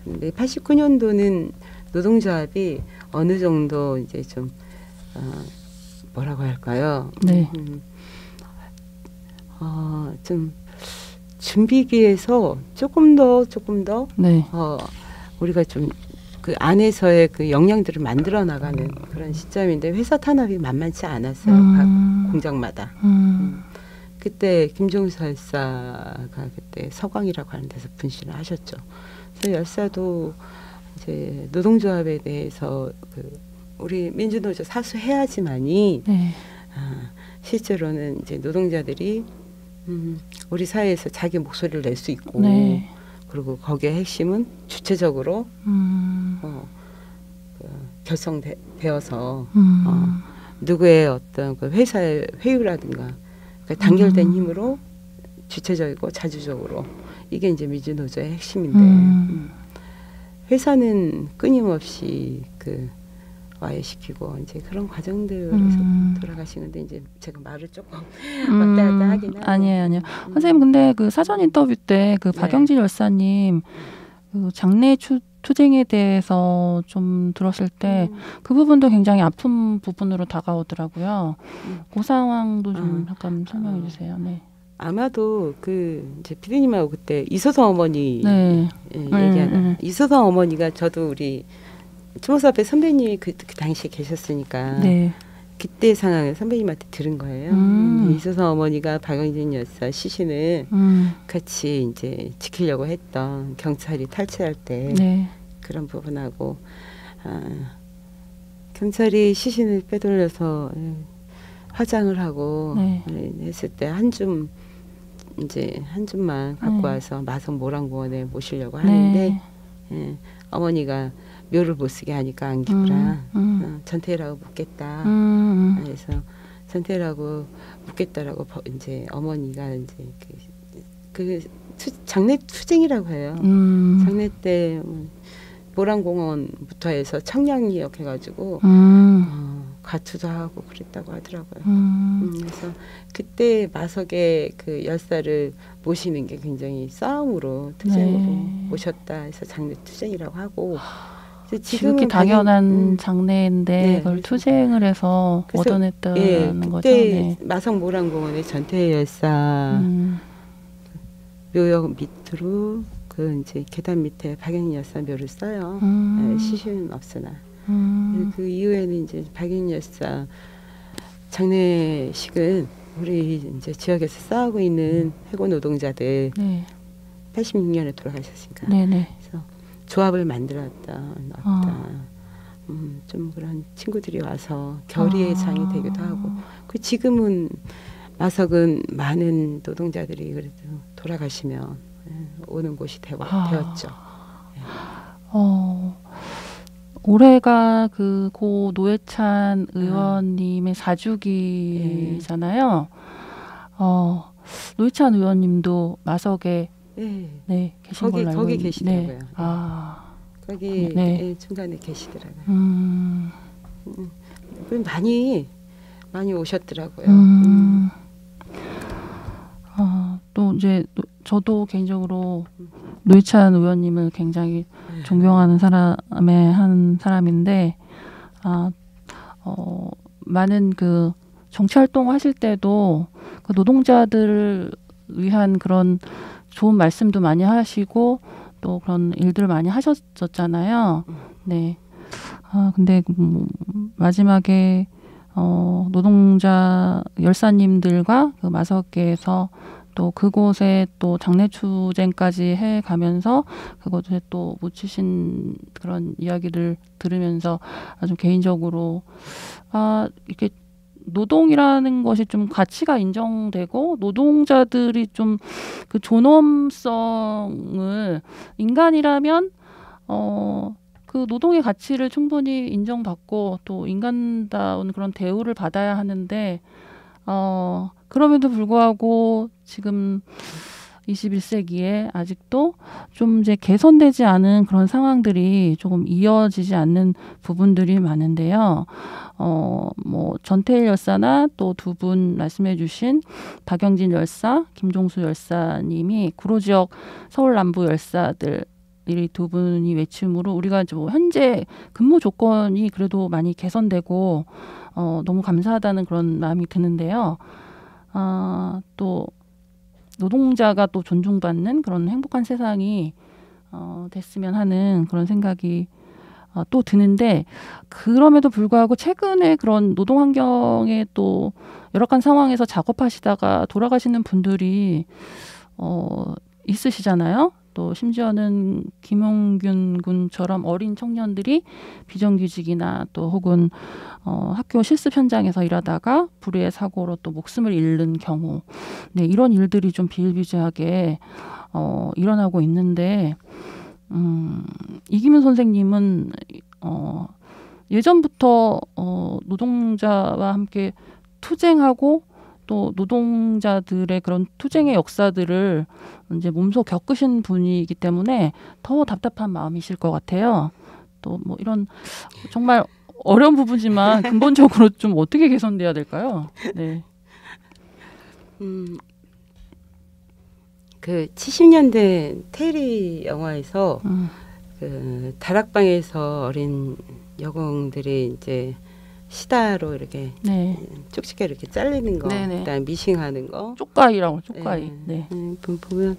근데 89년도는 노동조합이 어느 정도 이제 좀 뭐라고 할까요? 네. 좀 준비기에서 조금 더 네. 우리가 좀 그 안에서의 그 역량들을 만들어 나가는 그런 시점인데 회사 탄압이 만만치 않았어요. 각 공장마다. 그때 김종수 열사가 그때 서광이라고 하는 데서 분신을 하셨죠. 그래서 열사도 이제 노동조합에 대해서 그 우리 민주노조 사수해야지만이 네. 실제로는 이제 노동자들이 우리 사회에서 자기 목소리를 낼 수 있고 네. 그리고 거기에 핵심은 주체적으로 결성되어서 누구의 어떤 그 회사의 회유라든가 그러니까 단결된 힘으로 주체적이고 자주적으로 이게 이제 민주노조의 핵심인데 회사는 끊임없이 그 와해시키고 이제 그런 과정들에서 돌아가시는데 이제 제가 말을 조금 왔다 갔다 하긴 하고 아니에요. 선생님 근데 그 사전 인터뷰 때 그 박영진 열사님 그 장래 투쟁에 대해서 좀 들었을 때 그 부분도 굉장히 아픈 부분으로 다가오더라고요. 그 상황도 좀 잠깐 설명해 주세요. 네. 아마도 그 이제 피디님하고 그때 이소성 어머니 네. 얘기하는 이소성 어머니가 저도 우리 추모사업회 선배님이 그 당시에 계셨으니까 네. 그때 상황을 선배님한테 들은 거예요. 이소성 어머니가 박영진 여사 시신을 같이 이제 지키려고 했던 경찰이 탈취할 때 네. 그런 부분하고 경찰이 시신을 빼돌려서 화장을 하고 네. 했을 때 한 줌만 갖고 와서 마성 모란공원에 모시려고 하는데 어머니가 묘를 못 쓰게 하니까 안 기쁘라 전태라고 묻겠다. 그래서 전태라고 묻겠다라고 이제 어머니가 이제 그 장례 투쟁이라고 해요. 장례 때 모란공원부터 해서 청량리역 해가지고 가투도 하고 그랬다고 하더라고요. 그래서 그때 마석의 그 열사를 모시는 게 굉장히 싸움으로 투쟁으로 모셨다 해서 장례 투쟁이라고 하고 지극히 당연한 장례인데 그걸 투쟁을 해서 얻어냈다는 거죠. 그때 마석 모란공원의 전태 열사 묘역 밑으로 그 이제 계단 밑에 박영진 열사 묘를 써요. 시신은 없으나. 그 이후에는 이제 박영진 열사 장례식은 우리 이제 지역에서 싸우고 있는 해고 노동자들 86년에 돌아가셨으니까. 그래서 조합을 만들었다, 넣었다. 좀 그런 친구들이 와서 결의의 장이 되기도 하고. 그 지금은 마석은 많은 노동자들이 그래도 돌아가시면 오는 곳이 되었죠. 올해가 그 고 노회찬 의원님의 4주기잖아요. 노회찬 의원님도 마석에 계신 걸로 알고 거기 계시더라고요. 거기 중간에 계시더라고요. 많이 오셨더라고요. 또 이제 저도 개인적으로 노회찬 의원님을 굉장히 존경하는 한 사람인데 많은 그 정치 활동하실 때도 그 노동자들을 위한 그런 좋은 말씀도 많이 하시고 또 그런 일들을 많이 하셨었잖아요. 네. 근데 마지막에 노동자 열사님들과 그 마석계에서 또 그곳에 또 장례추쟁까지 해가면서 그곳에 또 묻히신 그런 이야기를 들으면서 아주 개인적으로 이렇게 노동이라는 것이 좀 가치가 인정되고 노동자들이 좀 그 존엄성을 인간이라면 그 노동의 가치를 충분히 인정받고 또 인간다운 그런 대우를 받아야 하는데 그럼에도 불구하고 지금 21세기에 아직도 좀 이제 개선되지 않은 그런 상황들이 조금 이어지지 않는 부분들이 많은데요. 뭐 전태일 열사나 또 두 분 말씀해 주신 박영진 열사, 김종수 열사님이 구로 지역 서울 남부 열사들 이 두 분이 외침으로 우리가 뭐 현재 근무 조건이 그래도 많이 개선되고 너무 감사하다는 그런 마음이 드는데요. 또 노동자가 또 존중받는 그런 행복한 세상이 됐으면 하는 그런 생각이 또 드는데, 그럼에도 불구하고 최근에 그런 노동 환경에 또 열악한 상황에서 작업하시다가 돌아가시는 분들이 있으시잖아요. 또 심지어는 김용균 군처럼 어린 청년들이 비정규직이나 또 혹은 학교 실습 현장에서 일하다가 불의의 사고로 또 목숨을 잃는 경우, 네, 이런 일들이 좀 비일비재하게 일어나고 있는데, 이기문 선생님은 예전부터 노동자와 함께 투쟁하고 또 노동자들의 그런 투쟁의 역사들을 이제 몸소 겪으신 분이기 때문에 더 답답한 마음이실 것 같아요. 또 뭐 이런 정말 어려운 부분이지만 근본적으로 좀 어떻게 개선돼야 될까요? 네. 그 70년대 테리 영화에서 그 다락방에서 어린 여공들이 이제 시다로 이렇게 네. 쪽집게 이렇게 잘리는 거, 네네. 그다음 미싱하는 거, 쪽가이라고 쪽가이. 네. 보면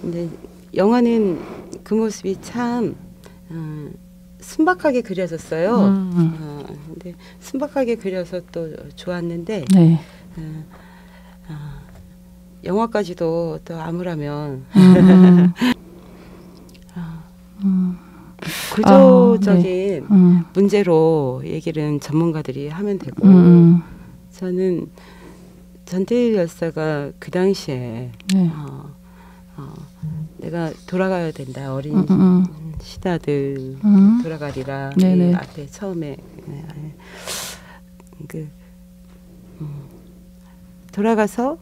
근데 영화는 그 모습이 참 순박하게 그려졌어요. 근데 순박하게 그려서 또 좋았는데 네. 영화까지도 또 암울하면 구조적인 네. 문제로 얘기는 전문가들이 하면 되고 저는 전태일 열사가 그 당시에 네. 내가 돌아가야 된다, 어린 시다들 돌아가리라. 네네. 앞에 처음에 돌아가서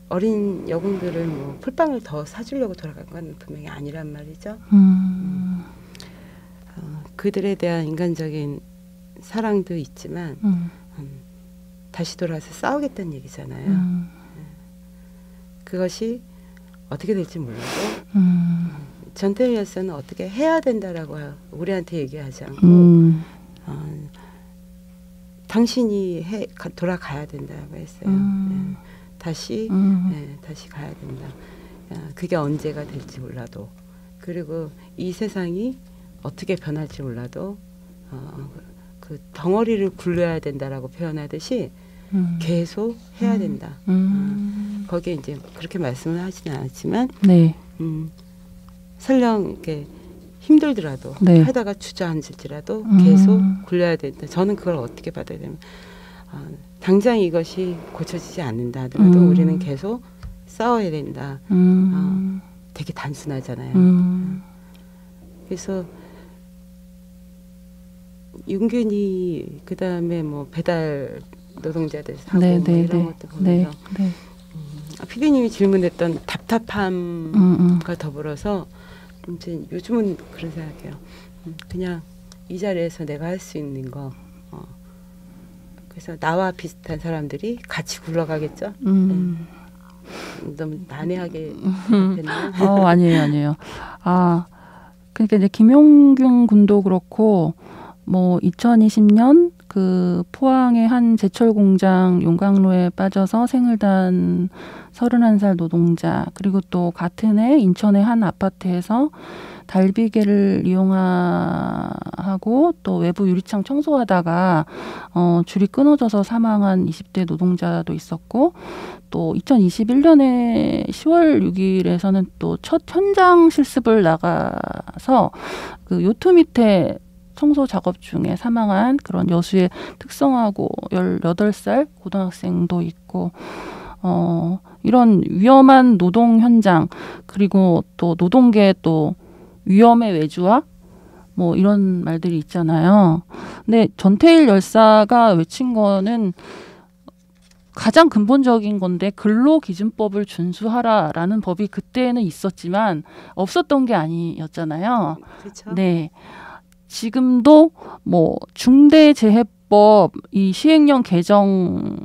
어린 여공들을 뭐 풀빵을 더 사주려고 돌아간 건 분명히 아니란 말이죠. 그들에 대한 인간적인 사랑도 있지만 다시 돌아와서 싸우겠다는 얘기잖아요. 그것이 어떻게 될지 몰라도 전태일 열사는 어떻게 해야 된다라고 우리한테 얘기하지 않고 당신이 돌아가야 된다고 했어요. 다시 다시 가야 된다. 그게 언제가 될지 몰라도, 그리고 이 세상이 어떻게 변할지 몰라도 그 덩어리를 굴려야 된다라고 표현하듯이 계속 해야 된다. 거기에 이제 그렇게 말씀을 하지는 않았지만 네. 설령 이렇게 힘들더라도 네. 하다가 주저앉을지라도 계속 굴려야 된다. 저는 그걸 어떻게 받아야 되면 당장 이것이 고쳐지지 않는다 하더라도 우리는 계속 싸워야 된다. 되게 단순하잖아요. 그래서 윤균이 그다음에 뭐 배달 노동자들 사고 네, 뭐 네, 이런 네. 것도 보면서 네. 피디님이 질문했던 답답함과 더불어서 이제 요즘은 그런 생각해요. 그냥 이 자리에서 내가 할 수 있는 거, 그래서 나와 비슷한 사람들이 같이 굴러가겠죠. 너무 난해하게 됐나요? 아니에요. 그러니까 이제 김용균 군도 그렇고, 뭐 2020년 그 포항의 한 제철 공장 용광로에 빠져서 생을 단 31살 노동자, 그리고 또 같은 해 인천의 한 아파트에서 달비개를 이용하고 또 외부 유리창 청소하다가 줄이 끊어져서 사망한 20대 노동자도 있었고, 또 2021년에 10월 6일에서는 또 첫 현장 실습을 나가서 그 요트 밑에 청소 작업 중에 사망한 그런 여수의 특성화고 18살 고등학생도 있고, 이런 위험한 노동 현장, 그리고 또 노동계의 또 위험의 외주화, 뭐 이런 말들이 있잖아요. 근데 전태일 열사가 외친 거는 가장 근본적인 건데 근로기준법을 준수하라라는 법이 그때는 있었지만 없었던 게 아니었잖아요. 그렇죠. 네. 지금도 뭐 중대재해법 이 시행령 개정으로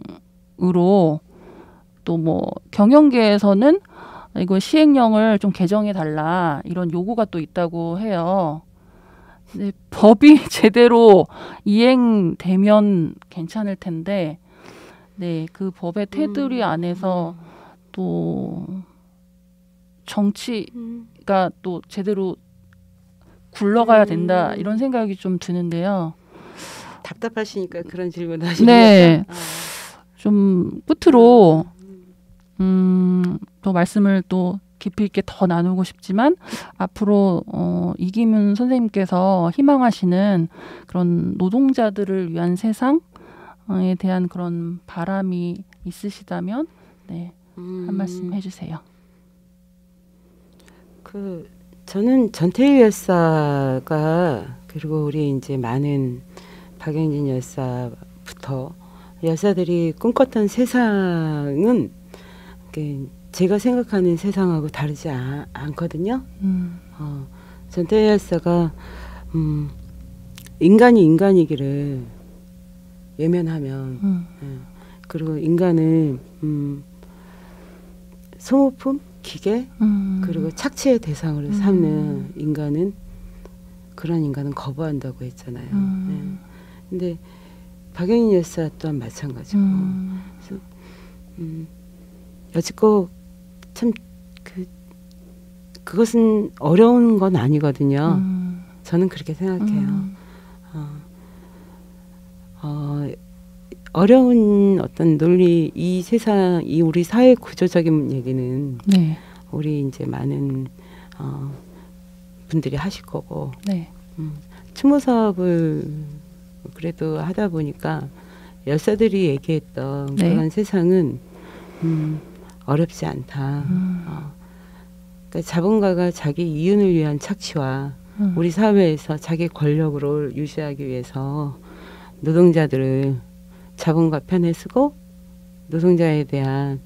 또 뭐 경영계에서는 이거 시행령을 좀 개정해 달라 이런 요구가 또 있다고 해요. 근데 법이 제대로 이행되면 괜찮을 텐데, 네, 그 법의 테두리 안에서 또 정치가 또 제대로 굴러가야 된다 이런 생각이 좀 드는데요. 답답하시니까 그런 질문 하시는 네, 거죠? 좀 끝으로 또 말씀을 또 깊이 있게 더 나누고 싶지만 앞으로 이기문 선생님께서 희망하시는 그런 노동자들을 위한 세상에 대한 그런 바람이 있으시다면 네, 한 말씀 해주세요. 저는 전태일 열사가 그리고 우리 이제 많은 박영진 열사부터 열사들이 꿈꿨던 세상은 제가 생각하는 세상하고 다르지 않거든요. 전태일 열사가 인간이 인간이기를 외면하면 그리고 인간을 소모품, 기계 그리고 착취의 대상으로 삼는 인간은 그런 인간은 거부한다고 했잖아요. 근데 박영진 열사 또한 마찬가지고 그래서 여지껏 참 그것은 어려운 건 아니거든요. 저는 그렇게 생각해요. 어려운 어떤 논리, 이 세상, 이 우리 사회 구조적인 얘기는 네. 우리 이제 많은 분들이 하실 거고, 네. 추모 사업을 그래도 하다 보니까 열사들이 얘기했던 네. 그런 세상은 어렵지 않다. 그러니까 자본가가 자기 이윤을 위한 착취와 우리 사회에서 자기 권력을 유지하기 위해서 노동자들을 자본가 편에 쓰고 노동자에 대한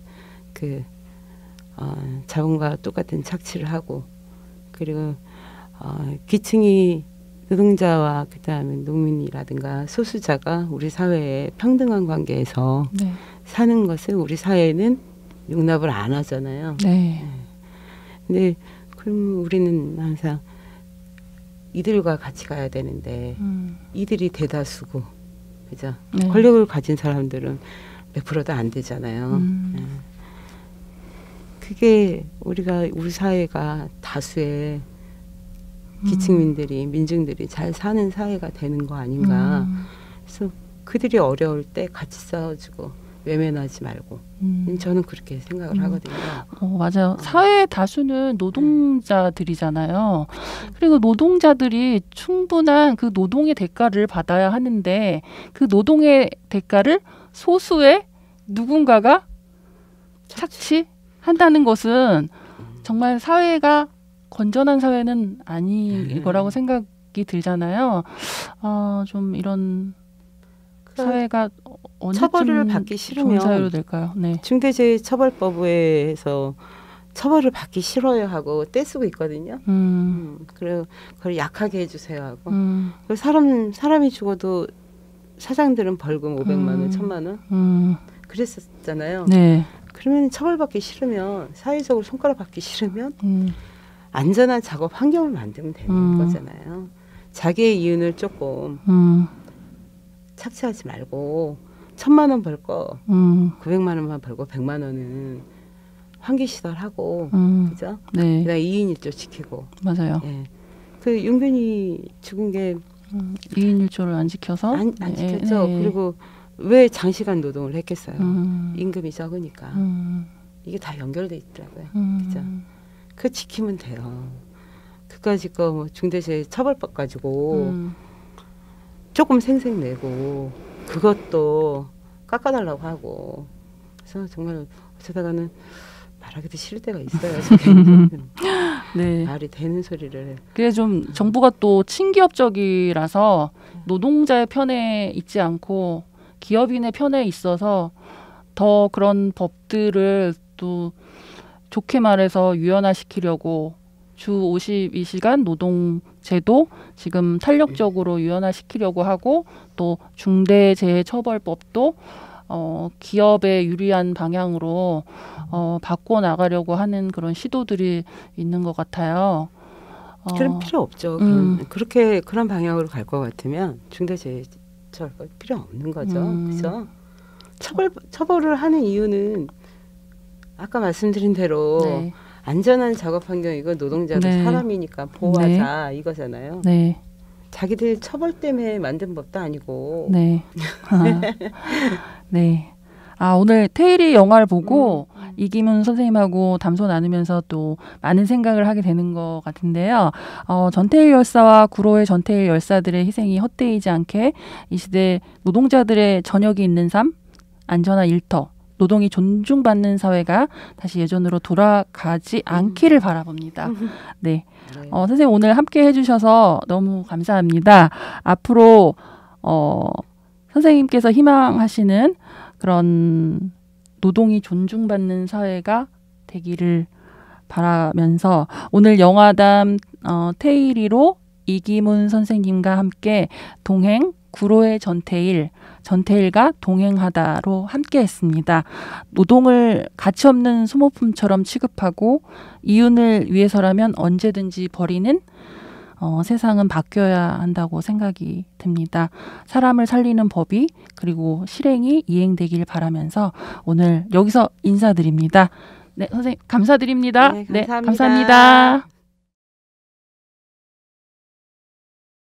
자본가와 똑같은 착취를 하고 그리고 기층이 노동자와 그다음에 농민이라든가 소수자가 우리 사회에 평등한 관계에서 네. 사는 것을 우리 사회는 용납을 안 하잖아요. 네. 근데 그럼 우리는 항상 이들과 같이 가야 되는데 이들이 대다수고 그죠? 네. 권력을 가진 사람들은 몇 프로도 안 되잖아요. 그게 우리 사회가 다수의 기층민들이 민중들이 잘 사는 사회가 되는 거 아닌가. 그래서 그들이 어려울 때 같이 싸워주고 외면하지 말고 저는 그렇게 생각을 하거든요. 맞아요. 사회의 다수는 노동자들이잖아요. 그리고 노동자들이 충분한 그 노동의 대가를 받아야 하는데 그 노동의 대가를 소수의 누군가가 착취한다는 것은 정말 사회가 건전한 사회는 아닐 거라고 생각이 들잖아요. 좀 이런 사회가 처벌을 받기 싫으면 사회로 될까요? 네. 중대재해처벌법에서 처벌을 받기 싫어요 하고 떼쓰고 있거든요. 그리고 그걸 약하게 해주세요 하고. 사람이 죽어도 사장들은 벌금 500만 원, 1000만 원 그랬었잖아요. 네. 그러면 처벌받기 싫으면 사회적으로 손가락 받기 싫으면 안전한 작업 환경을 만들면 되는 거잖아요. 자기의 이윤을 조금 착취하지 말고 1000만 원 벌 거 900만 원만 벌고 100만 원은 환기시설하고 그죠? 네. 그다음에 2인 1조 지키고 맞아요. 예. 그 윤균이 죽은 게 2인 1조를 안 지켜서 안 지켰죠. 그리고 왜 장시간 노동을 했겠어요? 임금이 적으니까. 이게 다 연결돼 있더라고요. 그죠? 그 지키면 돼요. 그까짓 거 뭐 중대재해 처벌법 가지고 조금 생색내고 그것도 깎아달라고 하고 그래서 정말 어쩌다가는 말하기도 싫을 때가 있어요. 네. 말이 되는 소리를. 그게 좀 정부가 또 친기업적이라서 노동자의 편에 있지 않고 기업인의 편에 있어서 더 그런 법들을 또 좋게 말해서 유연화시키려고 주 52시간 노동제도 지금 탄력적으로 유연화시키려고 하고 또 중대재해처벌법도 기업에 유리한 방향으로 바꿔나가려고 하는 그런 시도들이 있는 것 같아요. 그런 필요 없죠. 그렇게 그런 방향으로 갈 것 같으면 중대재해처벌 필요 없는 거죠. 그렇죠? 처벌을 하는 이유는 아까 말씀드린 대로 네. 안전한 작업 환경이고 노동자도 네. 사람이니까 보호하자 이거잖아요. 네. 자기들 처벌 때문에 만든 법도 아니고. 네. 네. 오늘 테일이 영화를 보고 이기문 선생님하고 담소 나누면서 또 많은 생각을 하게 되는 것 같은데요. 전태일 열사와 구로의 전태일 열사들의 희생이 헛되이지 않게 이 시대 노동자들의 저녁이 있는 삶, 안전한 일터, 노동이 존중받는 사회가 다시 예전으로 돌아가지 않기를 바라봅니다. 네. 선생님 오늘 함께 해주셔서 너무 감사합니다. 앞으로 선생님께서 희망하시는 그런 노동이 존중받는 사회가 되기를 바라면서 오늘 영화담 테일이로 이기문 선생님과 함께 동행 구로의 전태일과 동행하다로 함께했습니다. 노동을 가치없는 소모품처럼 취급하고 이윤을 위해서라면 언제든지 버리는 세상은 바뀌어야 한다고 생각이 듭니다. 사람을 살리는 법이 그리고 실행이 이행되길 바라면서 오늘 여기서 인사드립니다. 네, 선생님 감사드립니다. 네, 감사합니다. 네, 감사합니다.